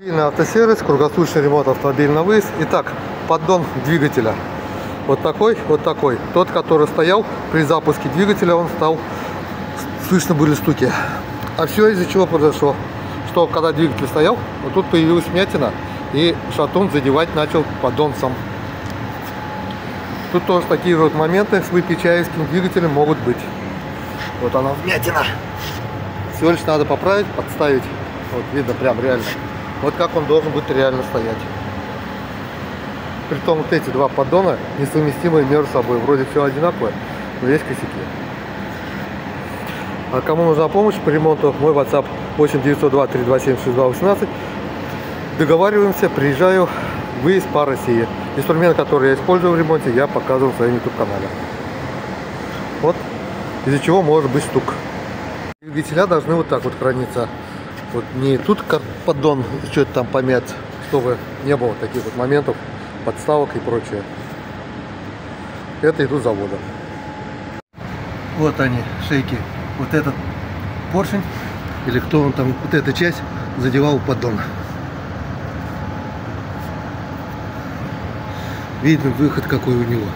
Автосервис, круглосуточный ремонт автомобиля на выезд. Итак, поддон двигателя. Вот такой, вот такой. Тот, который стоял при запуске двигателя, он стал, слышно были стуки. А все из-за чего произошло? Что когда двигатель стоял, вот тут появилась вмятина, и шатун задевать начал поддон сам. Тут тоже такие вот моменты с выпечаевским двигателем могут быть. Вот она вмятина. Всего лишь надо поправить, подставить. Вот видно прям реально. Вот как он должен быть реально стоять. Притом вот эти два поддона несовместимые между собой. Вроде все одинаковое, но есть косяки. А кому нужна помощь по ремонту, мой WhatsApp 8-902-327-6218. Договариваемся, приезжаю, выезд по России. Инструмент, который я использую в ремонте, я показываю в своем YouTube канале. Вот из-за чего может быть стук. Двигателя должны вот так вот храниться. Вот не тут поддон, что-то там помять, чтобы не было таких вот моментов, подставок и прочее. Это идут с завода. Вот они, шейки. Вот этот поршень, или кто он там, вот эта часть задевал поддон. Видно выход какой у него.